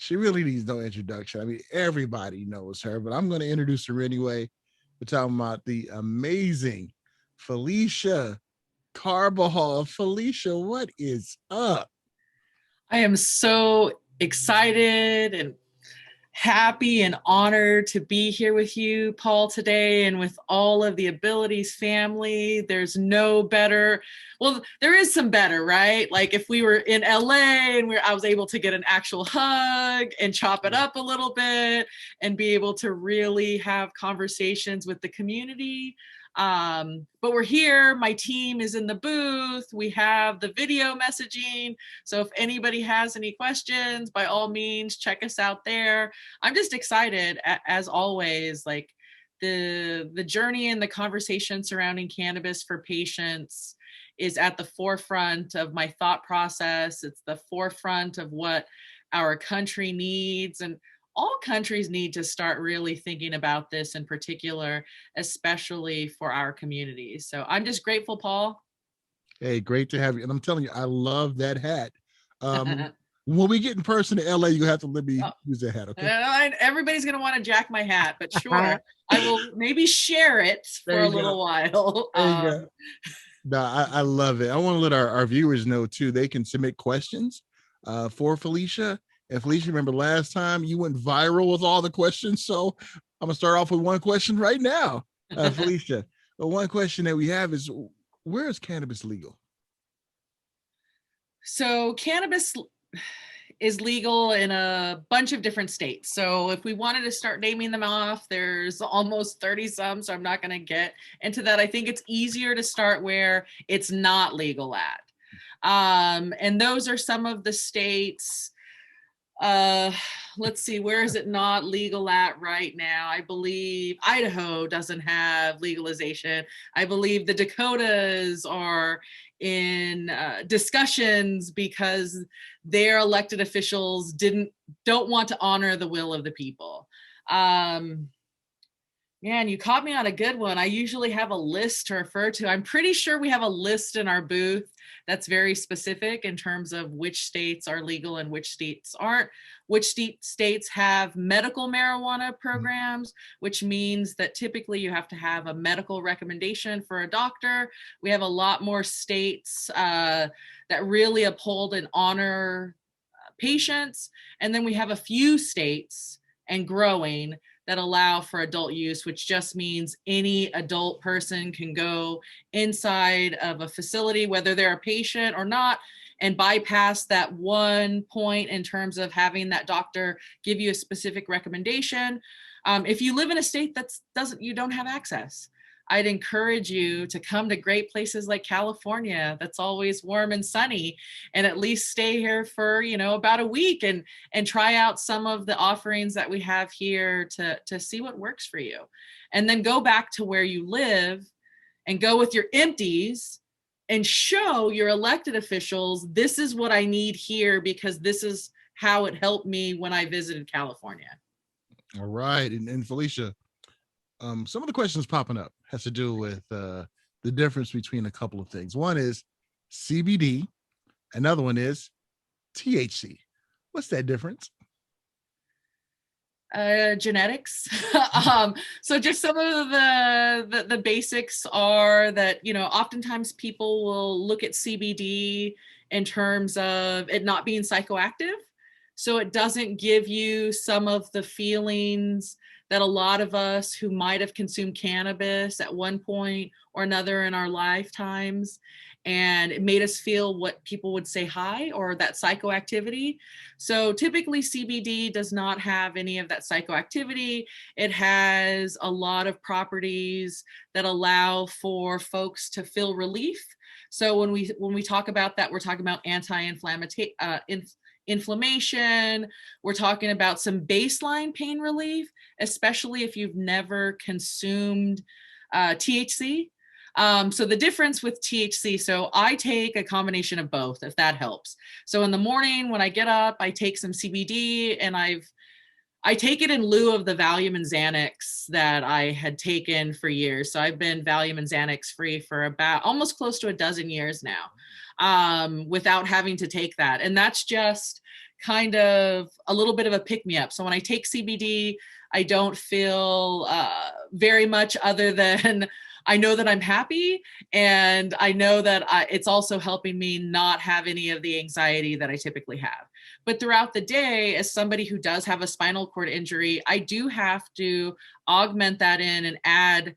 She really needs no introduction. I mean, everybody knows her, but I'm going to introduce her anyway. We're talking about the amazing Felicia Carbajal. Felicia, what is up? I am so excited and happy and honored to be here with you, Paul, today, and with all of the Abilities family. There's no better. Well, there is some better, right? Like if we were in LA and I was able to get an actual hug and chop it up a little bit and be able to really have conversations with the community. But we're here. My team is in the booth. We have the video messaging. So if anybody has any questions, by all means, check us out there. I'm just excited, as always, like the journey and the conversation surrounding cannabis for patients is at the forefront of my thought process. It's the forefront of what our country needs, and all countries need to start really thinking about this in particular, especially for our communities. So I'm just grateful, Paul. Hey, great to have you. And I'm telling you, I love that hat. When we get in person to LA, you're gonna have to let me Oh, use that hat, okay? everybody's going to want to jack my hat, but sure, I will maybe share it There for a you go. little while. There you go. No, I love it. I want to let our viewers know too. They can submit questions for Felicia. And Felicia, remember last time you went viral with all the questions. So I'm gonna start off with one question right now. Felicia, the one question that we have is, where is cannabis legal? So cannabis is legal in a bunch of different states. So if we wanted to start naming them off, there's almost 30 some, so I'm not going to get into that. I think it's easier to start where it's not legal at. And those are some of the states. Let's see, where is it not legal at right now? I believe Idaho doesn't have legalization. I believe the Dakotas are in discussions because their elected officials don't want to honor the will of the people. Man, you caught me on a good one. I usually have a list to refer to. I'm pretty sure we have a list in our booth that's very specific in terms of which states are legal and which states aren't, which states have medical marijuana programs, which means that typically you have to have a medical recommendation for a doctor. We have a lot more states that really uphold and honor patients. And then we have a few states and growing that allow for adult use, which just means any adult person can go inside of a facility, whether they're a patient or not, and bypass that one point in terms of having that doctor give you a specific recommendation. If you live in a state you don't have access, I'd encourage you to come to great places like California that's always warm and sunny, and at least stay here for, about a week and try out some of the offerings that we have here to see what works for you. And then go back to where you live and go with your empties and show your elected officials, this is what I need here because this is how it helped me when I visited California. All right. And Felicia, some of the questions popping up has to do with the difference between a couple of things. One is CBD, another one is THC. What's that difference? Genetics. So just some of the basics are that, oftentimes people will look at CBD in terms of it not being psychoactive. So it doesn't give you some of the feelings that a lot of us who might have consumed cannabis at one point or another in our lifetimes, and it made us feel what people would say high or that psychoactivity. So typically CBD does not have any of that psychoactivity. It has a lot of properties that allow for folks to feel relief. So when we talk about that, we're talking about anti-inflammatory inflammation. We're talking about some baseline pain relief, especially if you've never consumed THC. So the difference with THC, so I take a combination of both, if that helps. So in the morning when I get up, I take some CBD, and I take it in lieu of the Valium and Xanax that I had taken for years. So I've been Valium and Xanax free for about almost close to a dozen years now, without having to take that. And that's just kind of a little bit of a pick-me-up. So when I take CBD, I don't feel very much other than I know that I'm happy, and I know that it's also helping me not have any of the anxiety that I typically have. But throughout the day, as somebody who does have a spinal cord injury, I do have to augment that in and add,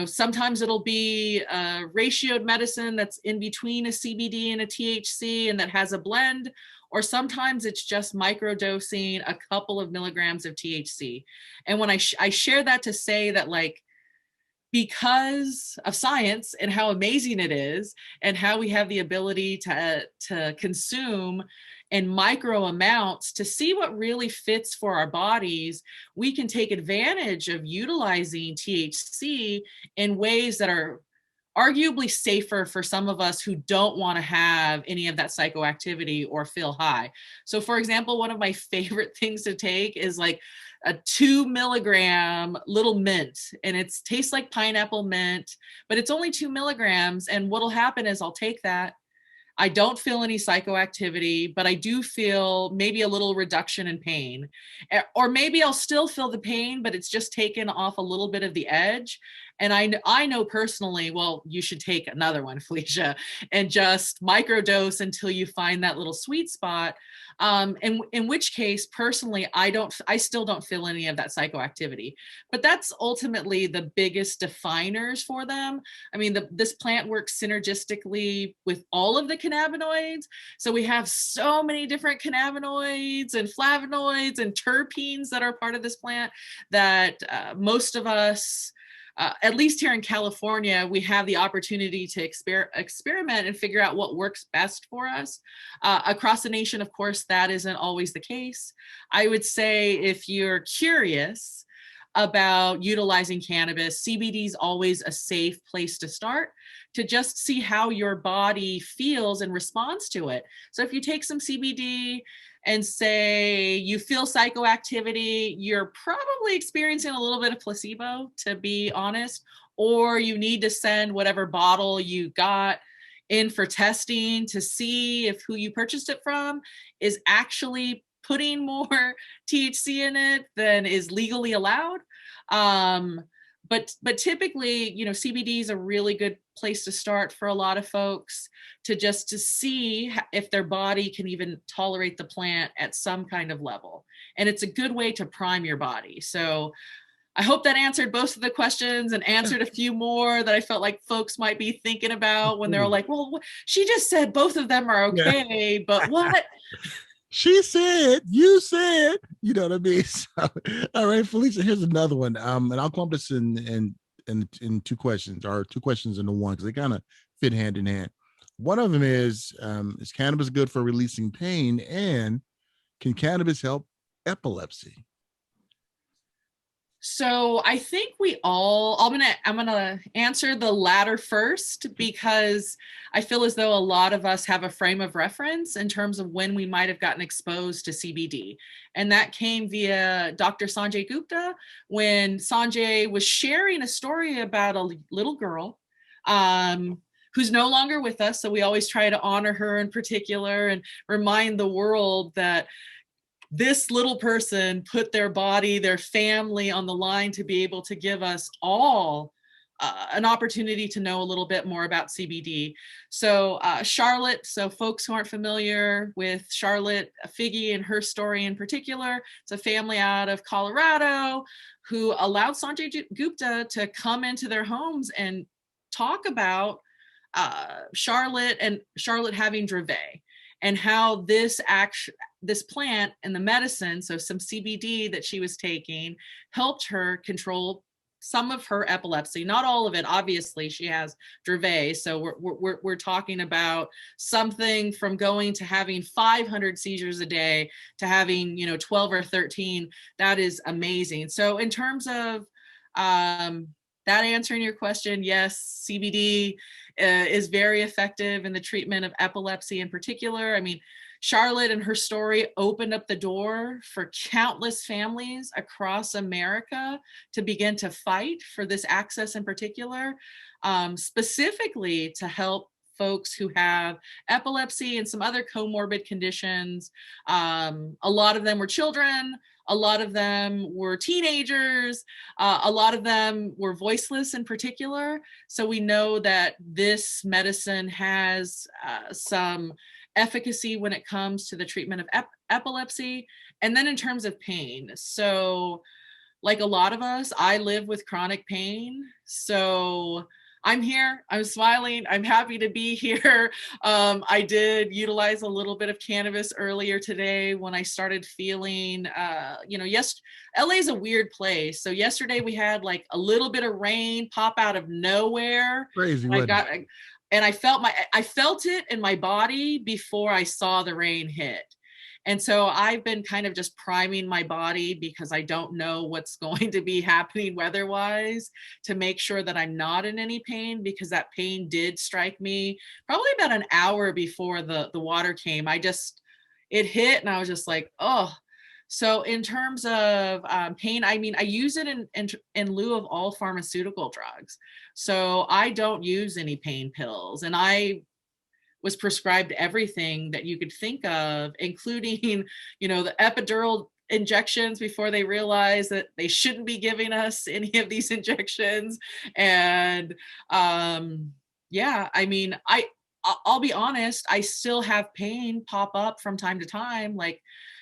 sometimes it'll be a ratioed medicine that's in between a CBD and a THC and that has a blend, or sometimes it's just microdosing a couple of milligrams of THC. And when I share that to say that, like, because of science and how amazing it is and how we have the ability to consume in micro amounts to see what really fits for our bodies, we can take advantage of utilizing THC in ways that are arguably safer for some of us who don't want to have any of that psychoactivity or feel high. So for example, one of my favorite things to take is like a 2 milligram little mint, and it tastes like pineapple mint, but it's only 2 milligrams. And what'll happen is I'll take that. I don't feel any psychoactivity, but I do feel maybe a little reduction in pain. Or maybe I'll still feel the pain, but it's just taken off a little bit of the edge. And I know personally, well, you should take another one, Felicia, and just microdose until you find that little sweet spot. And in which case, personally, I still don't feel any of that psychoactivity. But that's ultimately the biggest definers for them. I mean, this plant works synergistically with all of the cannabinoids. So we have so many different cannabinoids and flavonoids and terpenes that are part of this plant that most of us, at least here in California, we have the opportunity to experiment and figure out what works best for us. Across the nation, of course, that isn't always the case. I would say if you're curious about utilizing cannabis, CBD is always a safe place to start to just see how your body feels and responds to it. So if you take some CBD and say you feel psychoactivity, you're probably experiencing a little bit of placebo, to be honest, or you need to send whatever bottle you got in for testing to see if who you purchased it from is actually putting more THC in it than is legally allowed. But typically, CBD is a really good place to start for a lot of folks to see if their body can even tolerate the plant at some kind of level. And it's a good way to prime your body. So I hope that answered both of the questions and answered a few more that I felt like folks might be thinking about when they're like, well, she just said both of them are okay, but what? She said, you said, you know what I mean? So, all right, Felicia, here's another one. And I'll clump this in two questions, or two questions into one, because they kind of fit hand in hand. One of them is cannabis good for releasing pain? And can cannabis help epilepsy? So I think I'm gonna answer the latter first, because I feel as though a lot of us have a frame of reference in terms of when we might have gotten exposed to CBD. And that came via Dr. Sanjay Gupta, when Sanjay was sharing a story about a little girl who's no longer with us. So we always try to honor her in particular and remind the world that this little person put their body, their family on the line to be able to give us all an opportunity to know a little bit more about CBD. So Charlotte, so folks who aren't familiar with Charlotte Figge and her story in particular, it's a family out of Colorado who allowed Sanjay Gupta to come into their homes and talk about Charlotte having Dravet, and how this plant and the medicine, so some CBD that she was taking, helped her control some of her epilepsy. Not all of it, obviously. She has Dravet, so we're talking about something from going to having 500 seizures a day to having 12 or 13. That is amazing. So in terms of that answering your question, yes, CBD is very effective in the treatment of epilepsy in particular. I mean, Charlotte and her story opened up the door for countless families across America to begin to fight for this access in particular, specifically to help folks who have epilepsy and some other comorbid conditions. A lot of them were children. A lot of them were teenagers. A lot of them were voiceless in particular. So we know that this medicine has some efficacy when it comes to the treatment of epilepsy. And then in terms of pain, so like a lot of us, I live with chronic pain. So I'm here, I'm smiling, I'm happy to be here. I did utilize a little bit of cannabis earlier today when I started feeling, LA is a weird place. So yesterday we had like a little bit of rain pop out of nowhere. Crazy, And wasn't I felt it in my body before I saw the rain hit. And so I've been kind of just priming my body because I don't know what's going to be happening weather-wise to make sure that I'm not in any pain, because that pain did strike me probably about an hour before the water came. It hit and I was just like, oh. So in terms of pain, I mean, I use it in lieu of all pharmaceutical drugs. So I don't use any pain pills, and I was prescribed everything that you could think of, including, the epidural injections before they realized that they shouldn't be giving us any of these injections. And I mean, I'll be honest, I still have pain pop up from time to time. Like,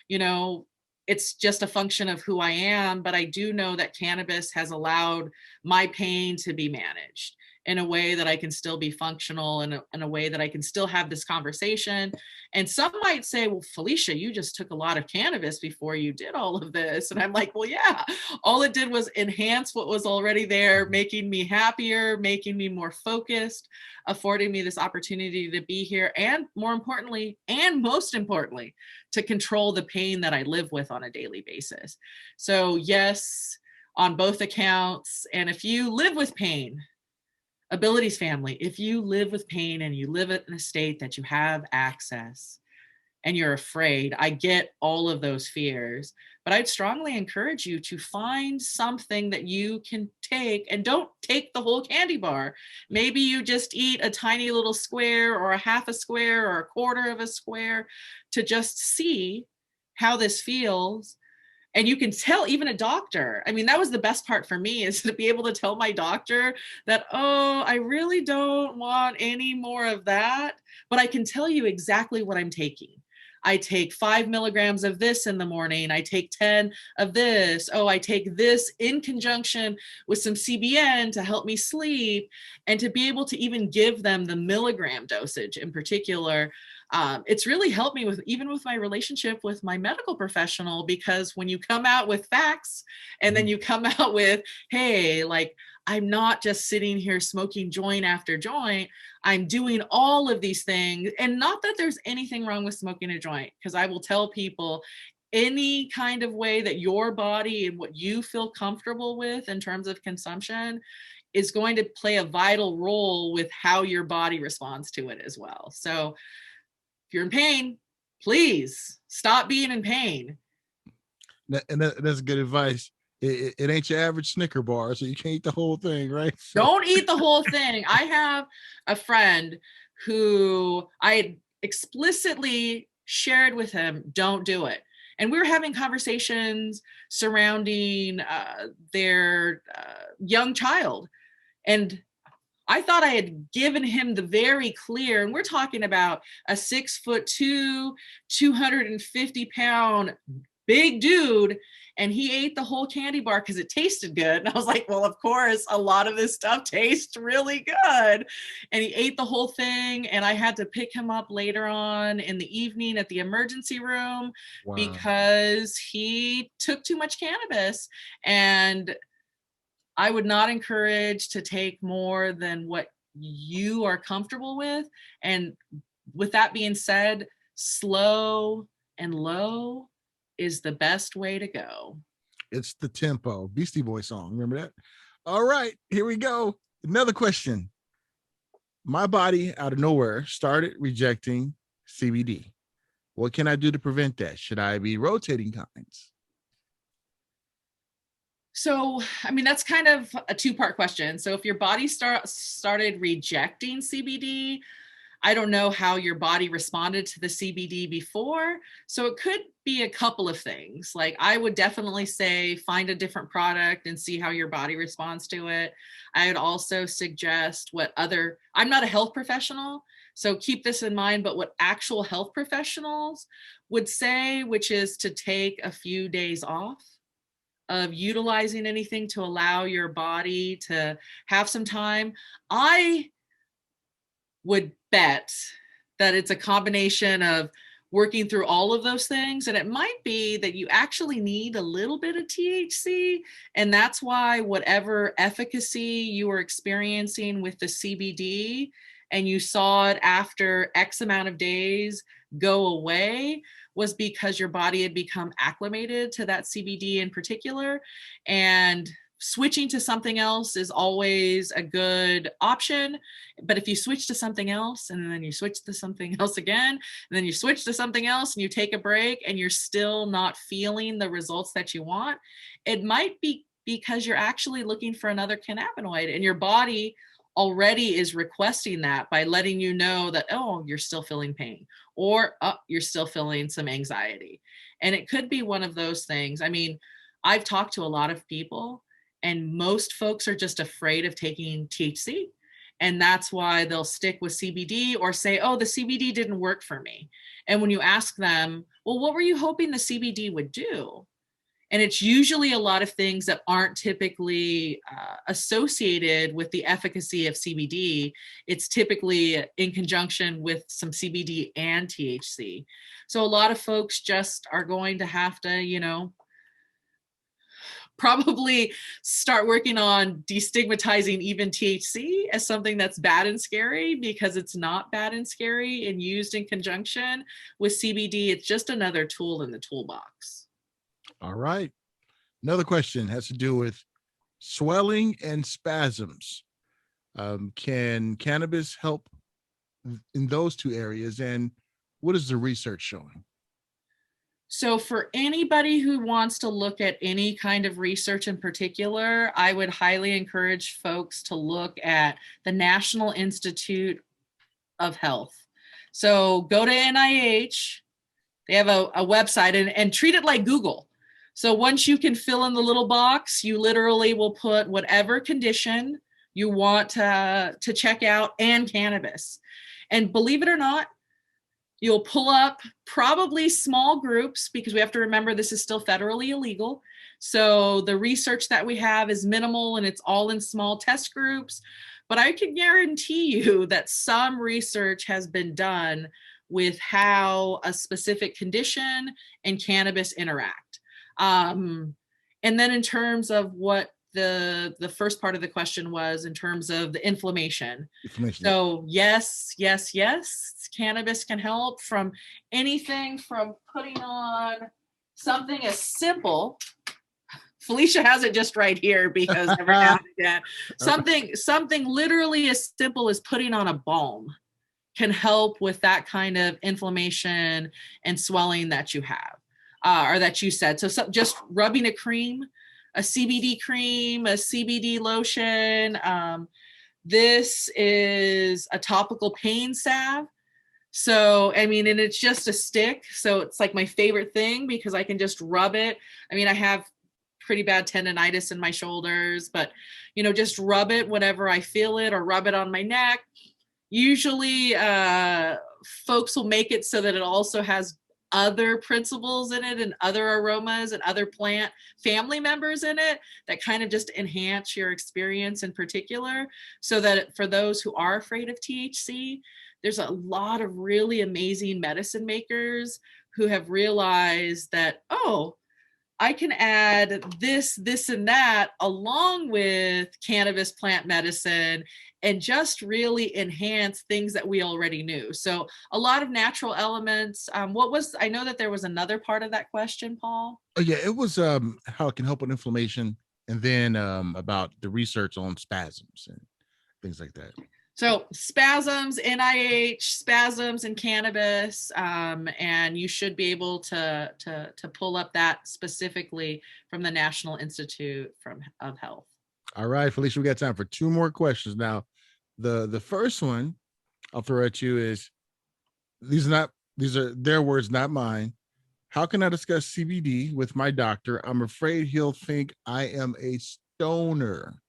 it's just a function of who I am, but I do know that cannabis has allowed my pain to be managed in a way that I can still be functional, and in a way that I can still have this conversation. And some might say, well, Felicia, you just took a lot of cannabis before you did all of this. And I'm like, well, yeah, all it did was enhance what was already there, making me happier, making me more focused, affording me this opportunity to be here. And more importantly, and most importantly, to control the pain that I live with on a daily basis. So yes, on both accounts. And if you live with pain, Abilities family, if you live with pain and you live in a state that you have access and you're afraid, I get all of those fears, but I'd strongly encourage you to find something that you can take, and don't take the whole candy bar. Maybe you just eat a tiny little square or a half a square or a quarter of a square to just see how this feels. And you can tell even a doctor. I mean, that was the best part for me, is to be able to tell my doctor that, oh, I really don't want any more of that, but I can tell you exactly what I'm taking. I take 5 milligrams of this in the morning. I take 10 of this. Oh, I take this in conjunction with some CBN to help me sleep, and to be able to even give them the milligram dosage in particular. It's really helped me even with my relationship with my medical professional, because when you come out with facts and then you come out with, hey, like, I'm not just sitting here smoking joint after joint, I'm doing all of these things. And not that there's anything wrong with smoking a joint, because I will tell people, any kind of way that your body and what you feel comfortable with in terms of consumption is going to play a vital role with how your body responds to it as well. So if you're in pain, please stop being in pain. That's good advice. It ain't your average Snicker bar, so you can't eat the whole thing, right? So. Don't eat the whole thing. I have a friend who I explicitly shared with him, don't do it. And we were having conversations surrounding their young child. And I thought I had given him the very clear, and we're talking about a 6'2", 250-pound big dude, and he ate the whole candy bar because it tasted good. And I was like, well, of course, a lot of this stuff tastes really good. And he ate the whole thing, and I had to pick him up later on in the evening at the emergency room. Wow. Because he took too much cannabis. And I would not encourage to take more than what you are comfortable with. And with that being said, slow and low is the best way to go. It's the tempo. Beastie Boy song. Remember that? All right, here we go. Another question. My body out of nowhere started rejecting CBD. What can I do to prevent that? Should I be rotating kinds? So, I mean, that's kind of a two-part question. So if your body started rejecting CBD, I don't know how your body responded to the CBD before. So it could be a couple of things. Like I would definitely say find a different product and see how your body responds to it. I would also suggest I'm not a health professional, so keep this in mind, but what actual health professionals would say, which is to take a few days off of utilizing anything to allow your body to have some time. I would bet that it's a combination of working through all of those things. And it might be that you actually need a little bit of THC. And that's why whatever efficacy you were experiencing with the CBD and you saw it after X amount of days go away was because your body had become acclimated to that CBD in particular. And switching to something else is always a good option. But if you switch to something else and then you switch to something else again, and then you switch to something else and you take a break and you're still not feeling the results that you want, it might be because you're actually looking for another cannabinoid and your body already is requesting that by letting you know that, oh, you're still feeling pain or you're still feeling some anxiety. And it could be one of those things. I mean, I've talked to a lot of people and most folks are just afraid of taking THC. And that's why they'll stick with CBD or say, oh, the CBD didn't work for me. And when you ask them, well, what were you hoping the CBD would do? And it's usually a lot of things that aren't typically associated with the efficacy of CBD. It's typically in conjunction with some CBD and THC. So a lot of folks just are going to have to, probably start working on destigmatizing even THC as something that's bad and scary, because it's not bad and scary and used in conjunction with CBD. It's just another tool in the toolbox. All right. Another question has to do with swelling and spasms. Can cannabis help in those two areas? And what is the research showing? So for anybody who wants to look at any kind of research in particular, I would highly encourage folks to look at the National Institute of Health. So go to NIH, they have a website, and treat it like Google. So once you can fill in the little box, you literally will put whatever condition you want to check out and cannabis. And believe it or not, you'll pull up probably small groups, because we have to remember this is still federally illegal. So the research that we have is minimal and it's all in small test groups. But I can guarantee you that some research has been done with how a specific condition and cannabis interact. And then in terms of what the first part of the question was in terms of the inflammation. So yes, cannabis can help from anything from putting on something as simple. Felicia has it just right here because never had it yet. Something literally as simple as putting on a balm can help with that kind of inflammation and swelling that you have, or that you said. So just rubbing a cream, a CBD cream, a CBD lotion. This is a topical pain salve. So, I mean, and it's just a stick. So it's like my favorite thing because I can just rub it. I mean, I have pretty bad tendonitis in my shoulders, but, just rub it whenever I feel it or rub it on my neck. Usually folks will make it so that it also has other principles in it and other aromas and other plant family members in it that kind of just enhance your experience in particular, so that for those who are afraid of THC, there's a lot of really amazing medicine makers who have realized that, oh, I can add this, and that along with cannabis plant medicine and just really enhance things that we already knew. So a lot of natural elements. I know that there was another part of that question, Paul. Oh yeah, it was how it can help with inflammation, and then about the research on spasms and things like that. So spasms, NIH, spasms and cannabis, and you should be able to pull up that specifically from the National Institute of Health. All right, Felicia, we got time for two more questions now. The first one I'll throw at you is these are their words, not mine. How can I discuss CBD with my doctor? I'm afraid he'll think I am a stoner.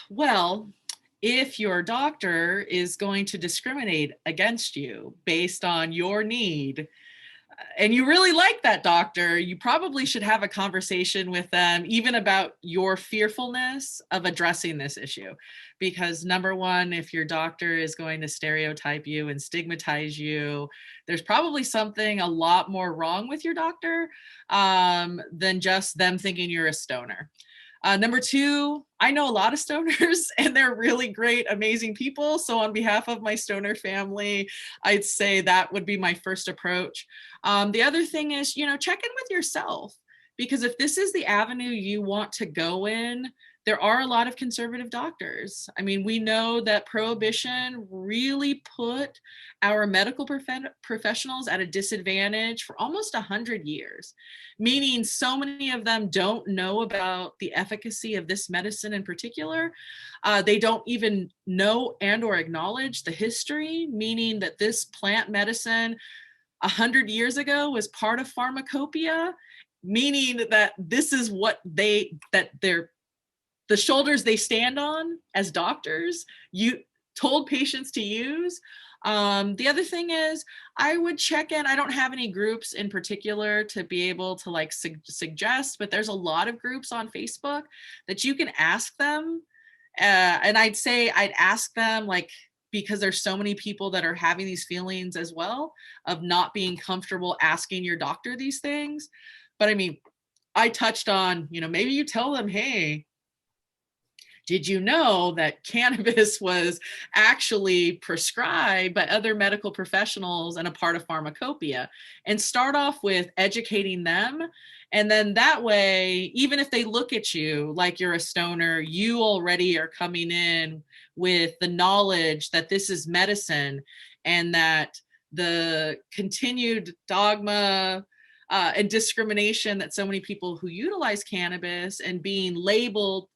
Well, if your doctor is going to discriminate against you based on your need, and you really like that doctor, you probably should have a conversation with them, even about your fearfulness of addressing this issue. Because number one, if your doctor is going to stereotype you and stigmatize you, there's probably something a lot more wrong with your doctor than just them thinking you're a stoner. Number two, I know a lot of stoners and they're really great, amazing people. So, on behalf of my stoner family, I'd say that would be my first approach. The other thing is, check in with yourself, because if this is the avenue you want to go in, there are a lot of conservative doctors. I mean, we know that prohibition really put our medical professionals at a disadvantage for almost 100 years, meaning so many of them don't know about the efficacy of this medicine in particular. They don't even know and or acknowledge the history, meaning that this plant medicine 100 years ago was part of pharmacopoeia, meaning that this is what the shoulders they stand on as doctors, you told patients to use. The other thing is, I would check in. I don't have any groups in particular to be able to like suggest, but there's a lot of groups on Facebook that you can ask them. And I'd say I'd ask them, like, because there's so many people that are having these feelings as well of not being comfortable asking your doctor these things. But I mean, I touched on, maybe you tell them, hey, did you know that cannabis was actually prescribed by other medical professionals and a part of pharmacopoeia? And start off with educating them. And then that way, even if they look at you like you're a stoner, you already are coming in with the knowledge that this is medicine, and that the continued dogma and discrimination that so many people who utilize cannabis and being labeled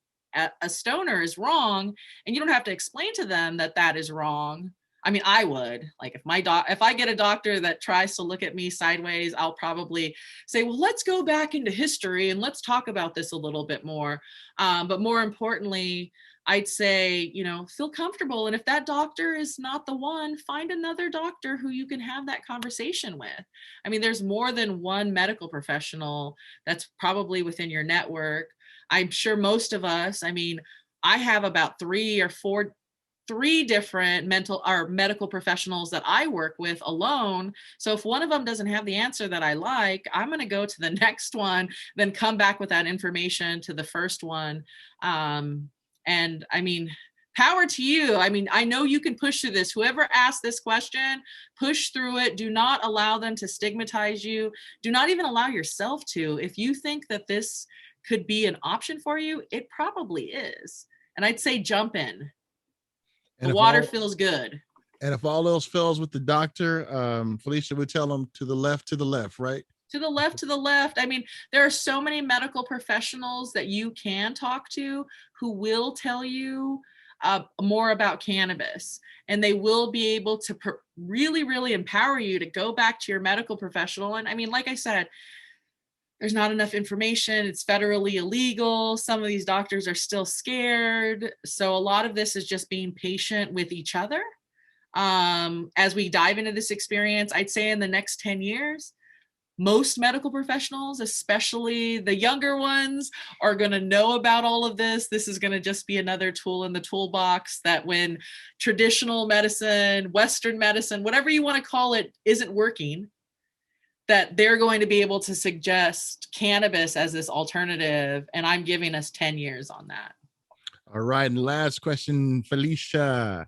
a stoner is wrong, and you don't have to explain to them that that is wrong. I mean, I would, like, if I get a doctor that tries to look at me sideways, I'll probably say, well, let's go back into history and let's talk about this a little bit more. But more importantly, I'd say, feel comfortable. And if that doctor is not the one, find another doctor who you can have that conversation with. I mean, there's more than one medical professional that's probably within your network. I'm sure most of us, I mean, I have about three different medical professionals that I work with alone. So if one of them doesn't have the answer that I like, I'm going to go to the next one, then come back with that information to the first one. And I mean, power to you. I mean, I know you can push through this. Whoever asked this question, push through it. Do not allow them to stigmatize you. Do not even allow yourself to. If you think that this could be an option for you, it probably is. And I'd say jump in. And The if water all feels good. and if all else fails with the doctor, Felicia would tell them to the left, right? To the left, to the left. I mean, there are so many medical professionals that you can talk to who will tell you more about cannabis, and they will be able to really, really empower you to go back to your medical professional. And I mean, like I said, there's not enough information. It's federally illegal. Some of these doctors are still scared. So a lot of this is just being patient with each other. As we dive into this experience, I'd say in the next 10 years, most medical professionals, especially the younger ones, are going to know about all of this. This is going to just be another tool in the toolbox that when traditional medicine, Western medicine, whatever you want to call it, isn't working, that they're going to be able to suggest cannabis as this alternative. And I'm giving us 10 years on that. All right. And last question, Felicia.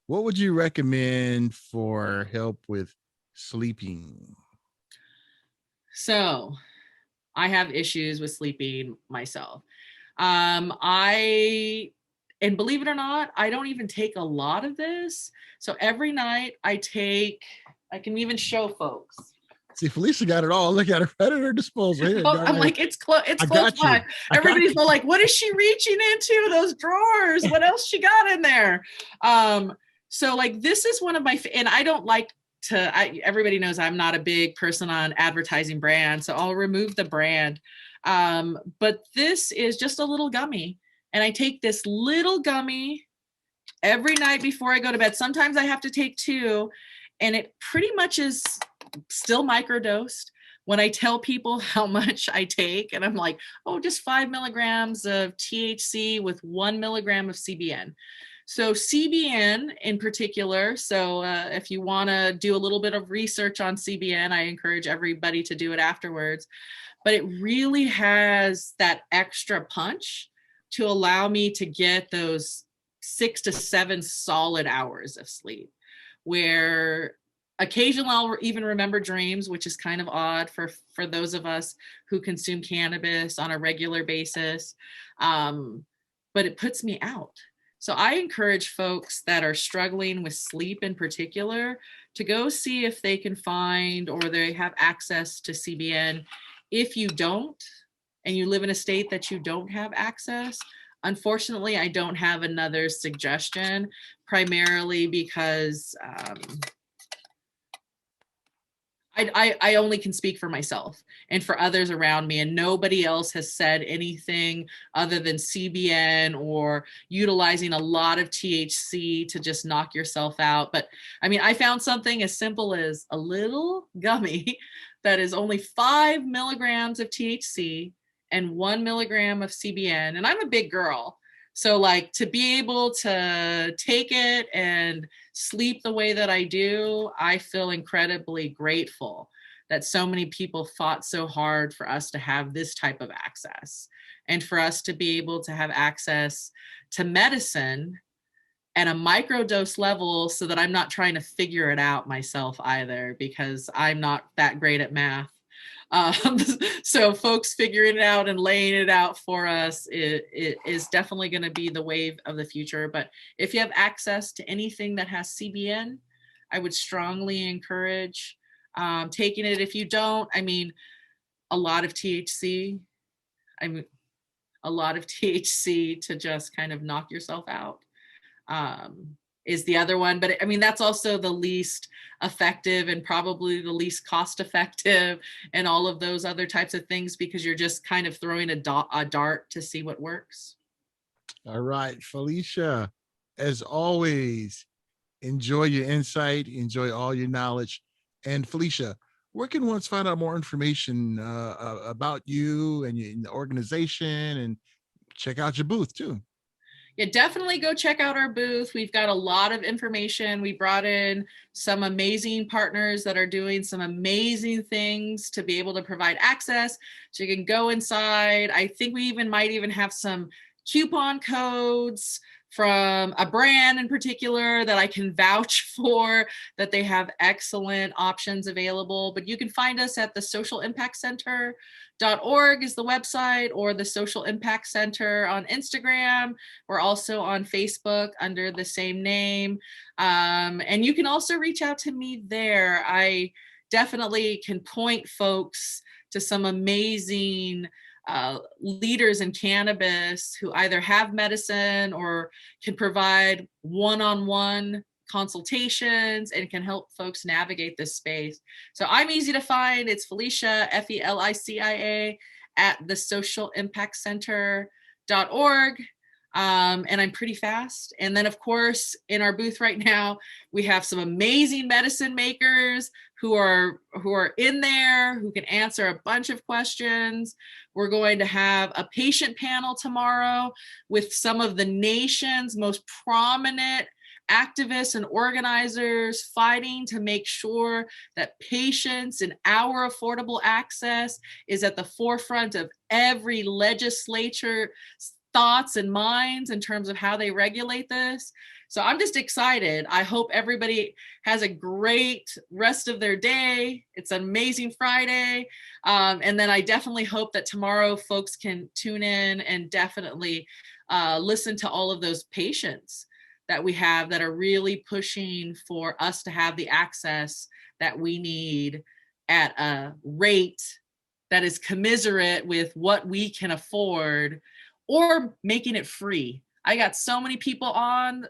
What would you recommend for help with sleeping? So I have issues with sleeping myself. And believe it or not, I don't even take a lot of this. So every night I can even show folks. See, Felicia got it all. Look at her right at her disposal. Here, Oh, go I'm ahead. like, it's close. It's I close got by. you. I got Everybody's you. all like, what is she reaching into? Those drawers. What else she got in there? Um, so like, this is one of my, and I don't like everybody knows I'm not a big person on advertising brand, so I'll remove the brand. But this is just a little gummy. And I take this little gummy every night before I go to bed. Sometimes I have to take two, and it pretty much is still microdosed. When I tell people how much I take, and I'm like, oh, just 5 milligrams of THC with 1 milligram of CBN. So CBN in particular, so if you want to do a little bit of research on CBN, I encourage everybody to do it afterwards. But it really has that extra punch to allow me to get those 6 to 7 solid hours of sleep, where occasionally I'll even remember dreams, which is kind of odd for those of us who consume cannabis on a regular basis. But it puts me out. So I encourage folks that are struggling with sleep in particular to go see if they can find or they have access to CBN. If you don't, and you live in a state that you don't have access, unfortunately, I don't have another suggestion, primarily because I only can speak for myself and for others around me, and nobody else has said anything other than CBN or utilizing a lot of THC to just knock yourself out. But I mean, I found something as simple as a little gummy that is only 5 milligrams of THC and 1 milligram of CBN. And I'm a big girl. So like to be able to take it and sleep the way that I do, I feel incredibly grateful that so many people fought so hard for us to have this type of access and for us to be able to have access to medicine at a microdose level so that I'm not trying to figure it out myself either, because I'm not that great at math. Um, so folks figuring it out and laying it out for us it is definitely going to be the wave of the future. But if you have access to anything that has CBN, I would strongly encourage taking it. If you don't, I mean, a lot of THC, I mean, a lot of THC to just kind of knock yourself out is the other one. But I mean, that's also the least effective and probably the least cost effective and all of those other types of things, because you're just kind of throwing a dart to see what works. All right, Felicia, as always, enjoy your insight, enjoy all your knowledge. And Felicia, where can one find out more information about you and the organization, and check out your booth too? Yeah, definitely go check out our booth. We've got a lot of information. We brought in some amazing partners that are doing some amazing things to be able to provide access. So you can go inside. I think we might even have some coupon codes from a brand in particular that I can vouch for, that they have excellent options available. But you can find us at the Social Impact Center.org is the website, or the Social Impact Center on Instagram. We're also on Facebook under the same name. And you can also reach out to me there. I definitely can point folks to some amazing leaders in cannabis who either have medicine or can provide one-on-one consultations and can help folks navigate this space. So I'm easy to find. It's Felicia, Felicia, at the Social Impact Center.org. And I'm pretty fast. And then, of course, in our booth right now, we have some amazing medicine makers who are in there, who can answer a bunch of questions. We're going to have a patient panel tomorrow with some of the nation's most prominent activists and organizers fighting to make sure that patients and our affordable access is at the forefront of every legislature thoughts and minds in terms of how they regulate this. So I'm just excited. I hope everybody has a great rest of their day. It's an amazing Friday. And then I definitely hope that tomorrow folks can tune in and definitely listen to all of those patients that we have that are really pushing for us to have the access that we need at a rate that is commiserate with what we can afford, or making it free. I got so many people on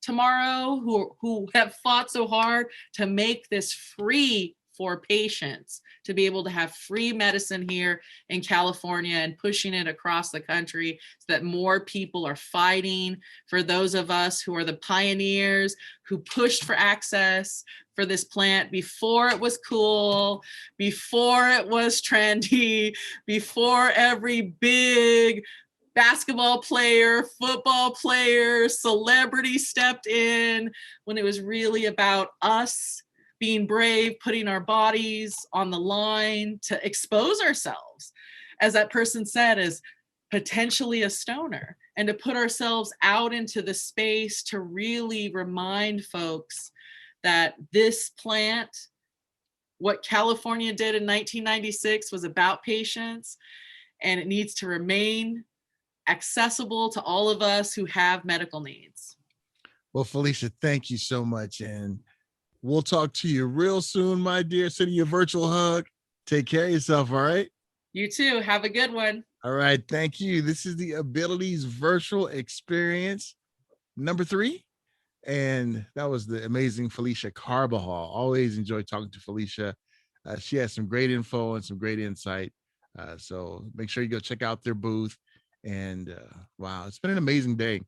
tomorrow who have fought so hard to make this free for patients, to be able to have free medicine here in California and pushing it across the country so that more people are fighting for those of us who are the pioneers who pushed for access for this plant before it was cool, before it was trendy, before every big basketball player, football player, celebrity stepped in, when it was really about us being brave, putting our bodies on the line to expose ourselves, as that person said, as potentially a stoner, and to put ourselves out into the space to really remind folks that this plant, what California did in 1996 was about patients, and it needs to remain accessible to all of us who have medical needs. Well, Felicia, thank you so much. And we'll talk to you real soon, my dear. Sending you a virtual hug. Take care of yourself. All right. You too. Have a good one. All right. Thank you. This is the Abilities Virtual Experience number 3. And that was the amazing Felicia Carbajal. Always enjoy talking to Felicia. She has some great info and some great insight. So make sure you go check out their booth. And wow, it's been an amazing day.